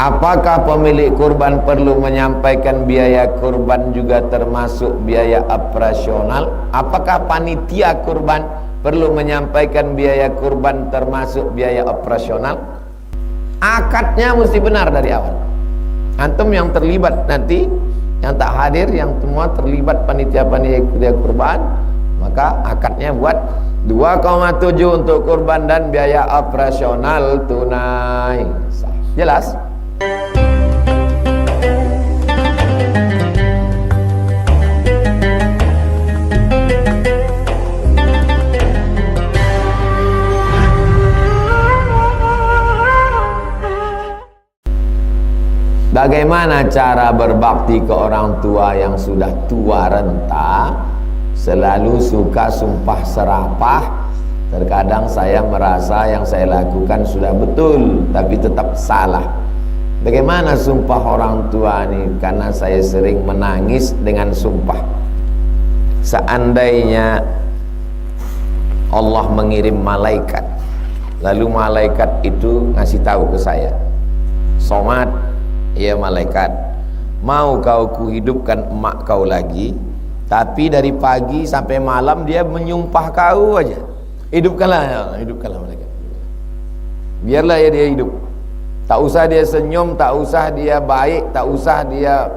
Apakah pemilik kurban perlu menyampaikan biaya kurban juga termasuk biaya operasional? Apakah panitia kurban perlu menyampaikan biaya kurban termasuk biaya operasional? Akadnya mesti benar dari awal. Antum yang terlibat nanti, yang tak hadir, yang semua terlibat panitia kurban, maka akadnya buat 2,7 untuk kurban dan biaya operasional tunai. Jelas? Bagaimana cara berbakti ke orang tua yang sudah tua renta? Selalu suka sumpah serapah. Terkadang saya merasa yang saya lakukan sudah betul, tapi tetap salah. Bagaimana sumpah orang tua ini? Karena saya sering menangis dengan sumpah. Seandainya Allah mengirim malaikat, lalu malaikat itu ngasih tahu ke saya, Somad, ya malaikat, mau kau kuhidupkan emak kau lagi, tapi dari pagi sampai malam dia menyumpah kau aja. Hidupkanlah malaikat. Biarlah ya dia hidup. Tak usah dia senyum, tak usah dia baik, tak usah dia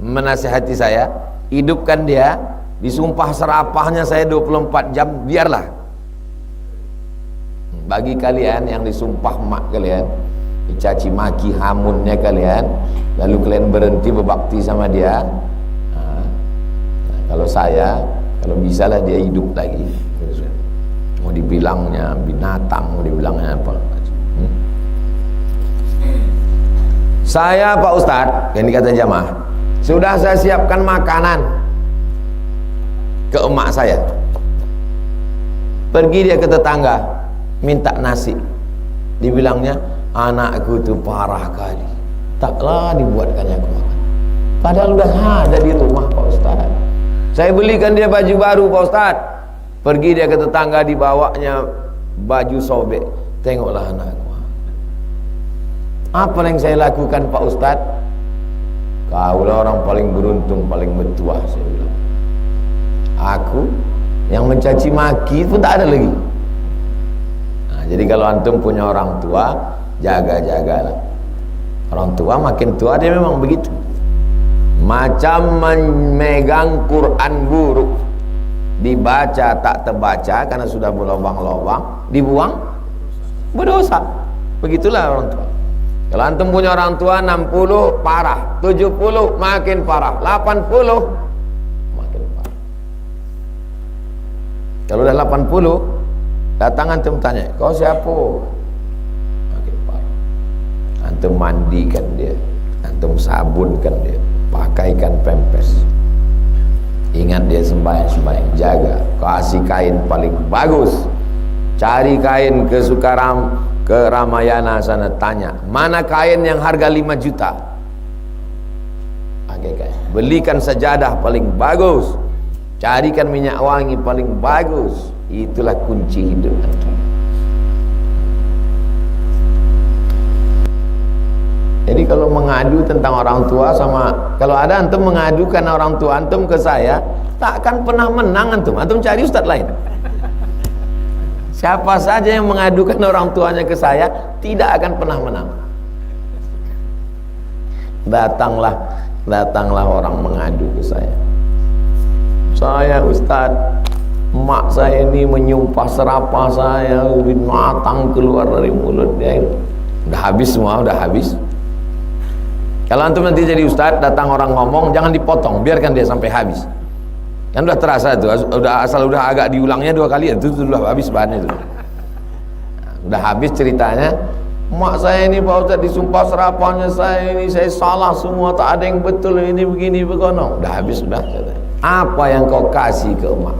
menasihati saya. Hidupkan dia, disumpah serapahnya saya 24 jam, biarlah. Bagi kalian yang disumpah emak kalian, dicaci maki hamunnya kalian, lalu kalian berhenti berbakti sama dia. Kalau saya, kalau bisalah dia hidup lagi, mau dibilangnya binatang, mau dibilangnya apa. Saya Pak Ustadz, yang dikata jamaah, sudah saya siapkan makanan ke emak saya. Pergi dia ke tetangga, minta nasi. Dibilangnya, anakku itu parah kali, taklah dibuatkannya aku makan. Padahal udah ada di rumah Pak Ustadz. Saya belikan dia baju baru Pak Ustadz. Pergi dia ke tetangga, dibawanya baju sobek. Tengoklah anakku. Apa yang saya lakukan Pak Ustadz? Kaulah orang paling beruntung, paling bertuah, saya bilang. Aku yang mencaci maki pun tak ada lagi. Nah, jadi kalau antum punya orang tua, jaga-jagalah. Orang tua makin tua dia memang begitu. Macam memegang Quran buruk, dibaca tak terbaca karena sudah berlobang-lobang, dibuang berdosa. Begitulah orang tua. Kalau antum punya orang tua 60 parah, 70 makin parah, 80 makin parah. Kalau udah 80 datang antum tanya, kau siapa? Makin parah. Antum mandikan dia, antum sabunkan dia, pakaikan pempes. Ingat dia sembahyang, jaga. Kasih kain paling bagus. Cari kain ke Ramayana sana, tanya, mana kain yang harga 5 juta? Pakai kain. Belikan sajadah paling bagus. Carikan minyak wangi paling bagus. Itulah kunci hidup antum. Jadi kalau mengadu tentang orang tua sama, kalau ada antum mengadukan orang tua antum ke saya, tak akan pernah menang antum. Antum cari ustadz lain. Siapa saja yang mengadukan orang tuanya ke saya, tidak akan pernah menang. Datanglah orang mengadu ke saya. Saya ustadz, emak saya ini menyumpah serapah saya, binatang keluar dari mulut dia. Udah habis semua, udah habis. Kalau antum nanti jadi ustadz, datang orang ngomong, jangan dipotong, biarkan dia sampai habis. Kan udah terasa itu, asal udah agak diulangnya 2 kali, itu sudah habis bahannya itu. Nah, udah habis ceritanya, emak saya ini Pak Ustadz disumpah serapahnya saya ini, saya salah semua, tak ada yang betul, ini begini begono. Udah habis sudah. Apa yang kau kasih ke emak?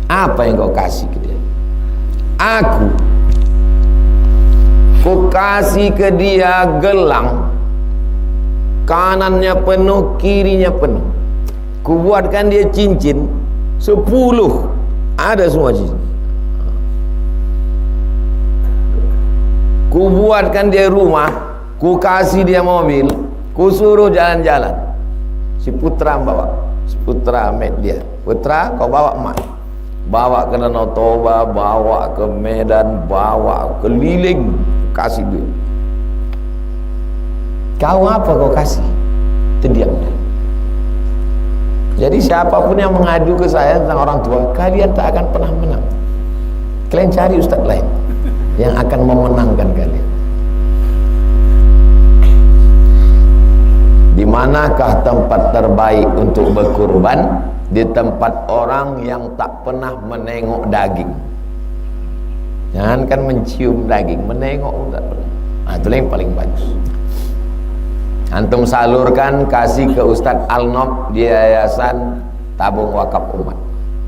Apa yang kau kasih ke dia? Aku kasih ke dia gelang, kanannya penuh, kirinya penuh. Kubuatkan dia cincin 10, ada semua cincin. Kubuatkan dia rumah ku kasih dia mobil, ku suruh jalan-jalan. Si putra bawa, si putra met dia, putra kau bawa emak, bawa ke Danau Toba, bawa ke Medan, bawa keliling, kasih duit. Kau apa kau kasih? Terdiam. Jadi siapapun yang mengadu ke saya tentang orang tua, kalian tak akan pernah menang. Kalian cari ustaz lain yang akan memenangkan kalian. Di manakah tempat terbaik untuk berkurban? Di tempat orang yang tak pernah menengok daging. Jangan kan mencium daging, menengok tak pernah. Nah, itu yang paling bagus. Antum salurkan, kasih ke Ustadz Al-Nob di Yayasan Tabung Wakaf Umat.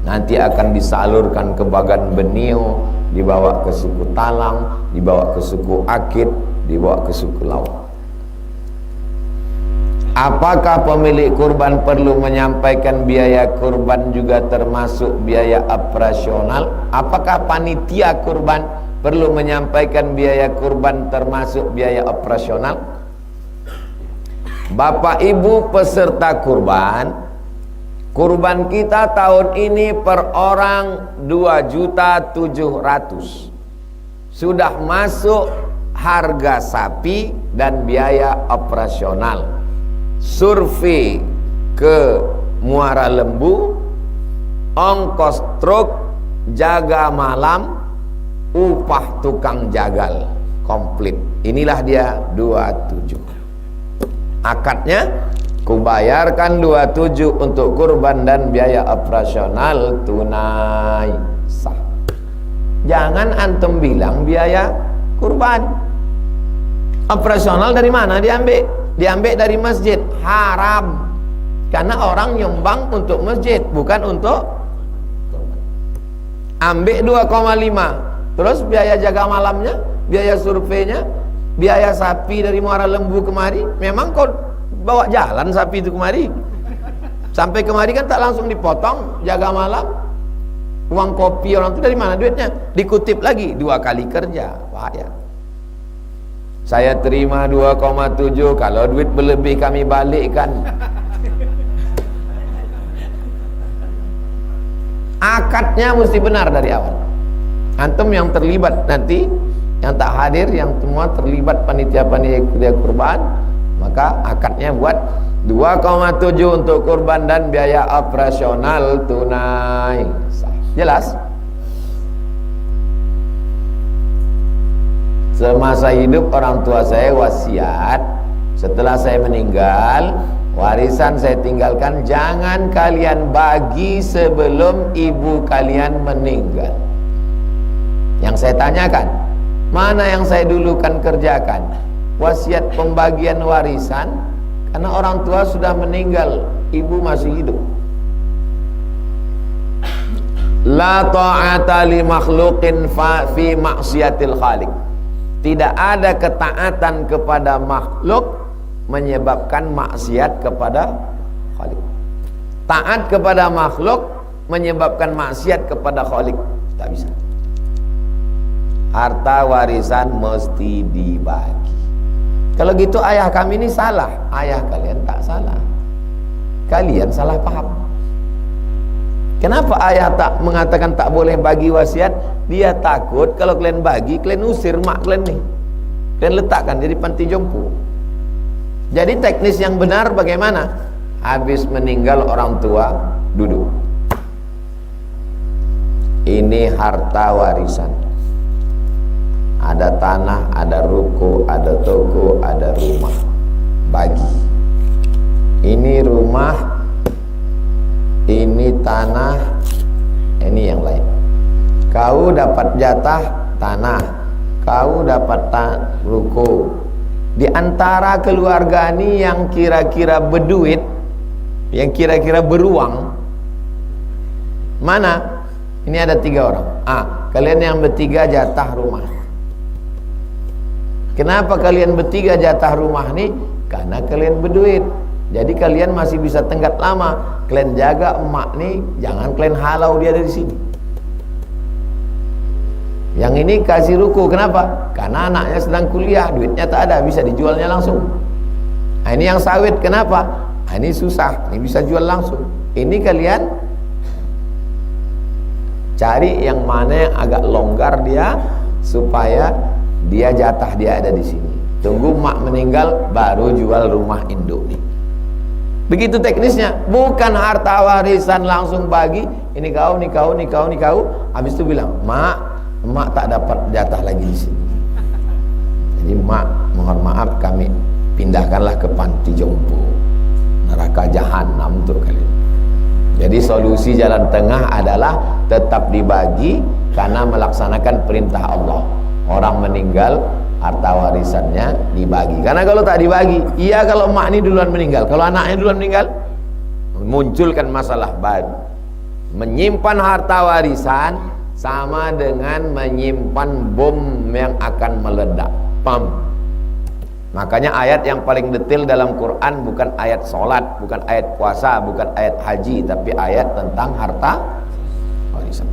Nanti akan disalurkan ke Bagan Benio, dibawa ke suku Talang, dibawa ke suku Akit, dibawa ke suku Lawak. Apakah pemilik kurban perlu menyampaikan biaya kurban juga termasuk biaya operasional? Apakah panitia kurban perlu menyampaikan biaya kurban termasuk biaya operasional? Bapak Ibu peserta kurban, kurban kita tahun ini per orang 2.700.000. Sudah masuk harga sapi dan biaya operasional. Survei ke Muara Lembu, ongkos truk, jaga malam, upah tukang jagal komplit. Inilah dia 27. Akadnya kubayarkan 27 untuk kurban dan biaya operasional tunai sah. Jangan antum bilang biaya kurban. Operasional dari mana diambil? Diambil dari masjid. Haram. Karena orang nyumbang untuk masjid, bukan untuk ambil 2,5. Terus biaya jaga malamnya, biaya surveinya, biaya sapi dari Muara Lembu kemari. Memang kau bawa jalan sapi itu kemari? Sampai kemari kan tak langsung dipotong jaga malam. Uang kopi orang itu dari mana duitnya? Dikutip lagi 2 kali kerja. Bahaya. Saya terima 2,7, kalau duit berlebih kami balikkan. Akadnya mesti benar dari awal. Antum yang terlibat nanti, yang tak hadir, yang semua terlibat panitia-panitia kurban, maka akadnya buat 2,7 untuk kurban dan biaya operasional tunai sah. Jelas? Semasa hidup orang tua saya wasiat, setelah saya meninggal, warisan saya tinggalkan jangan kalian bagi sebelum ibu kalian meninggal. Yang saya tanyakan, mana yang saya dulukan kerjakan? Wasiat pembagian warisan, karena orang tua sudah meninggal, ibu masih hidup. La ta'ata li makhluqin fi maksiatil khaliq. Tidak ada ketaatan kepada makhluk menyebabkan maksiat kepada Khalik. Taat kepada makhluk menyebabkan maksiat kepada Khalik. Tak bisa. Harta warisan mesti dibagi. Kalau gitu ayah kami ini salah. Ayah kalian tak salah. Kalian salah paham. Kenapa ayah tak mengatakan tak boleh bagi wasiat? Dia takut kalau kalian bagi, kalian usir mak kalian nih. Kalian letakkan jadi panti jompo. Jadi teknis yang benar bagaimana? Habis meninggal orang tua, duduk. Ini harta warisan. Ada tanah, ada ruko, ada toko, ada rumah. Bagi. Ini rumah, ini tanah, ini yang lain. Kau dapat jatah tanah, kau dapat ruko. Di antara keluarga ini yang kira-kira berduit, yang kira-kira beruang, mana? Ini ada 3 orang. Kalian yang bertiga jatah rumah. Kenapa kalian bertiga jatah rumah nih? Karena kalian berduit. Jadi kalian masih bisa tenggat lama. Kalian jaga emak nih, jangan kalian halau dia dari sini. Yang ini kasih ruko, kenapa? Karena anaknya sedang kuliah, duitnya tak ada, bisa dijualnya langsung. Nah, ini yang sawit, kenapa? Nah, ini susah, ini bisa jual langsung. Ini kalian cari yang mana yang agak longgar dia, supaya dia jatah dia ada di sini. Tunggu mak meninggal baru jual rumah induk nih. Begitu teknisnya, bukan harta warisan langsung bagi, ini kau, ini kau, ini kau, ini kau. Habis itu bilang, mak tak dapat jatah lagi di sini. Jadi mak, mohon maaf kami pindahkanlah ke panti jompo, neraka jahanam untuk kalian. Jadi solusi jalan tengah adalah tetap dibagi karena melaksanakan perintah Allah. Orang meninggal, harta warisannya dibagi. Karena kalau tak dibagi, iya kalau mak ini duluan meninggal, kalau anaknya duluan meninggal, munculkan masalah baru. Menyimpan harta warisan sama dengan menyimpan bom yang akan meledak. Pam. Makanya ayat yang paling detail dalam Quran bukan ayat sholat, bukan ayat puasa, bukan ayat haji, tapi ayat tentang harta warisan.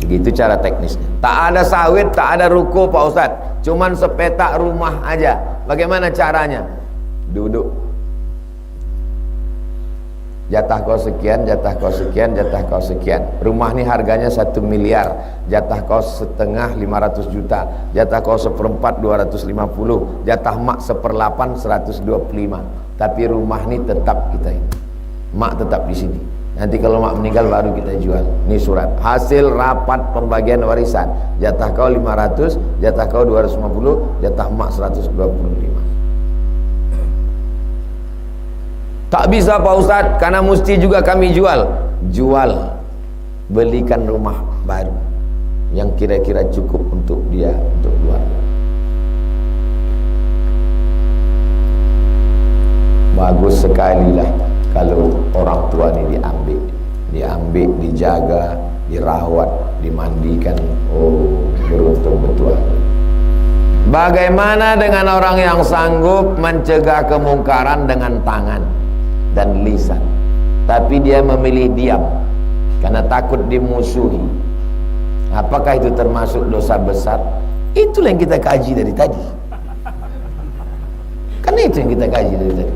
Begitu cara teknisnya. Tak ada sawit, tak ada ruko Pak Ustadz, cuman sepetak rumah aja. Bagaimana caranya? Duduk, jatah kau sekian, jatah kau sekian, jatah kau sekian. Rumah ini harganya 1 miliar, jatah kau setengah 500 juta, jatah kau seperempat 250, jatah mak seperlapan 125. Tapi rumah ini tetap kita ini, mak tetap di sini. Nanti kalau mak meninggal baru kita jual. Ini surat hasil rapat pembagian warisan. Jatah kau 500, jatah kau 250, jatah mak 125. Tak bisa Pak Ustadz, karena mesti juga kami jual. Jual, belikan rumah baru yang kira-kira cukup untuk dia, untuk keluarga. Bagus sekali lah kalau orang tua ini diambil, dijaga, dirawat, dimandikan. Oh, beruntung betul. Bagaimana dengan orang yang sanggup mencegah kemungkaran dengan tangan dan lisan, tapi dia memilih diam karena takut dimusuhi? Apakah itu termasuk dosa besar? Itulah yang kita kaji dari tadi. Karena itu yang kita kaji dari tadi.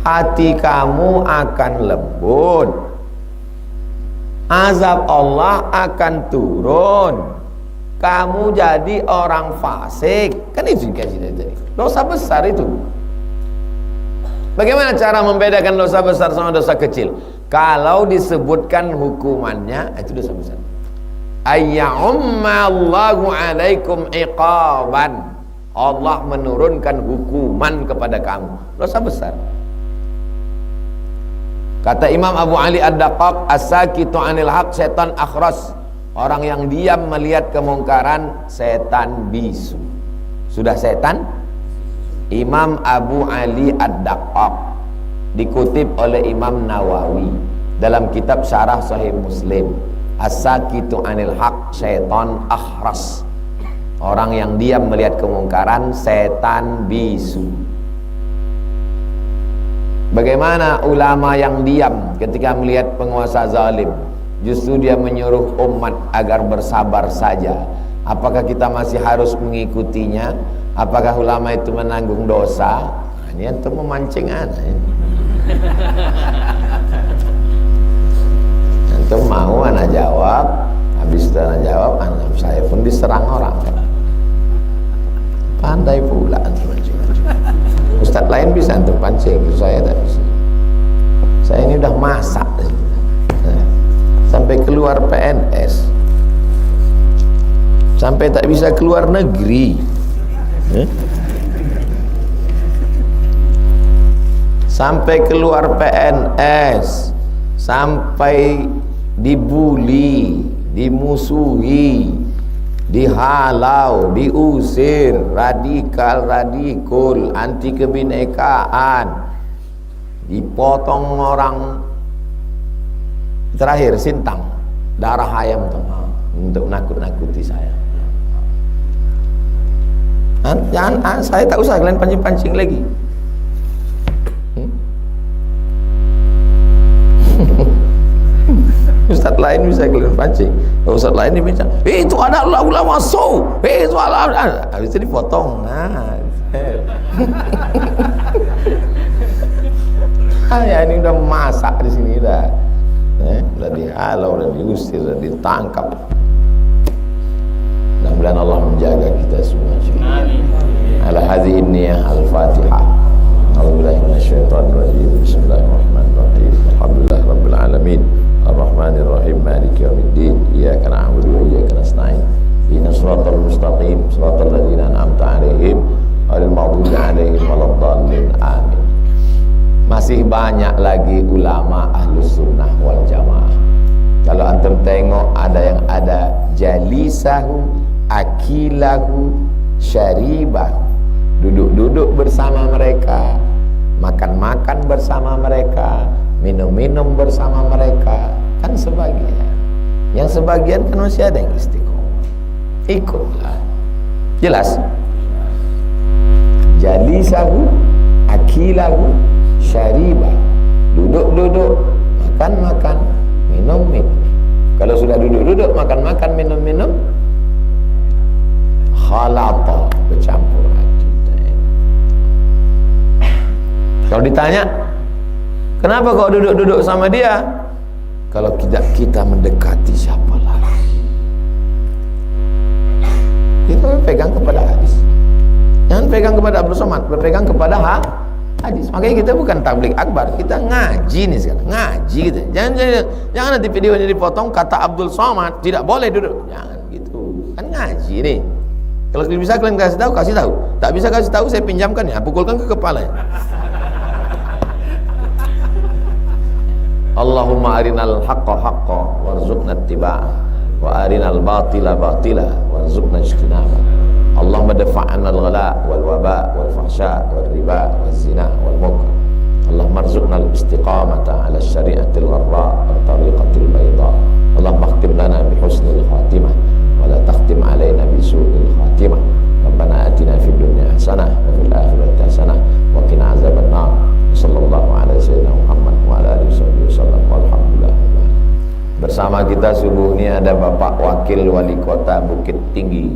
Hati kamu akan lembut, azab Allah akan turun, kamu jadi orang fasik. Kan itu yang kaji dari tadi. Dosa besar itu. Bagaimana cara membedakan dosa besar sama dosa kecil? Kalau disebutkan hukumannya, itu dosa besar. Ayya'ummallahu alaikum iqaban, Allah menurunkan hukuman kepada kamu, dosa besar. Kata Imam Abu Ali Ad-Daqqaq, as-sakitu 'anil haq setan akhras. Orang yang diam melihat kemungkaran, setan bisu. Sudah setan? Imam Abu Ali Ad-Daqqaq dikutip oleh Imam Nawawi dalam kitab Syarah Sahih Muslim. As-sakitu 'anil haq setan akhras. Orang yang diam melihat kemungkaran, setan bisu. Bagaimana ulama yang diam ketika melihat penguasa zalim? Justru dia menyuruh umat agar bersabar saja. Apakah kita masih harus mengikutinya? Apakah ulama itu menanggung dosa? Ini untuk memancing anak. Antum mau anak jawab, habis itu anak jawab, anak saya pun diserang orang. Pandai pula antum mancing. Ustadz lain bisa antum pancing, saya tak bisa. Saya ini udah masak sampai keluar PNS, sampai tak bisa keluar negeri, sampai keluar PNS, sampai dibuli, dimusuhi, dihalau, diusir, radikal, anti kebinekaan, dipotong orang. Terakhir Sintang, darah ayam untuk nakut-nakuti saya. Jangan, saya tak usah kalian pancing-pancing lagi. Ustadz lain bisa kalian pancing. Ustaz lain dia bincang, itu ada ulama so, itu ada. Habis itu dipotong. Nah, ya ini udah masak di sini dah. Udah dihalau, udah diusir, udah ditangkap. Mudah-mudahan Allah menjaga kita semua. Amin. Ala hadhihi niyyah al-Fatihah. A'udzubillahi minasyaitonir rajim. Bismillahirrahmanirrahim. Alhamdulillah rabbil alamin. Arrahmanir rahim. Maliki yaumiddin. Iyyaka na'budu wa iyyaka nasta'in. Ihdinas siratal mustaqim. Siratal ladzina an'amta 'alaihim ghairil maghdubi 'alaihim waladdallin. Amin. Masih banyak lagi ulama ahlus sunnah wal jamaah. Kalau antum tengok ada yang ada jalisahu, akilahu, syaribahu, duduk-duduk bersama mereka, makan-makan bersama mereka, minum-minum bersama mereka. Kan sebagian. Yang sebagian kan masih ada yang istiqomah. Ikutlah. Jelas? Jalisahu, akilahu, syaribah, duduk-duduk, makan-makan, minum-minum. Kalau sudah duduk-duduk, makan-makan, minum-minum, khalata, bercampur hati. Kalau ditanya, kenapa kau duduk-duduk sama dia? Kalau tidak kita mendekati siapa lagi? Kita pegang kepada hadis. Jangan pegang kepada Abdul Somad, berpegang kepada hadis. Makanya kita bukan tabligh akbar, kita ngaji nih sekarang, ngaji gitu. Jangan nanti videonya dipotong kata Abdul Somad tidak boleh duduk. Jangan gitu. Kan ngaji nih. Kalau bisa kalian kasih tahu, kasih tahu. Tak bisa kasih tahu, saya pinjamkan ya, pukulkan ke kepala. Allahumma arinal haqqa haqqa warzuqna ittiba'ah wa arinal batila batila warzuqna ijtinabah. Allahumma dafa'na al-ghala wal waba wal fahsya wal riba wal zina wal munkar. Allahumma arzuqna al-istiqamata ala syari'atil gharra wa tariqatil bayda. Allahumma akhtim lana bi husnil khatimah wa la takhtim alaina bi su'il khatimah. Rabbana atina fid dunya hasanah wa fil akhirati hasanah wa qina azaban nar. Sallallahu ala sayyidina Muhammad wa ala alihi wasallam. Walhamdulillah. Bersama kita subuh ini ada Bapak Wakil Wali Kota Bukit Tinggi,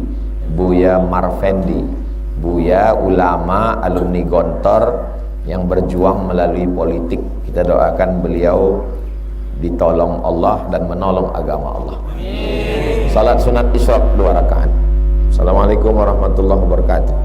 Buya Marfendi. Buya ulama alumni Gontor yang berjuang melalui politik. Kita doakan beliau ditolong Allah dan menolong agama Allah. Amin. Salat sunat Isyraq 2 rakaat. Assalamualaikum warahmatullahi wabarakatuh.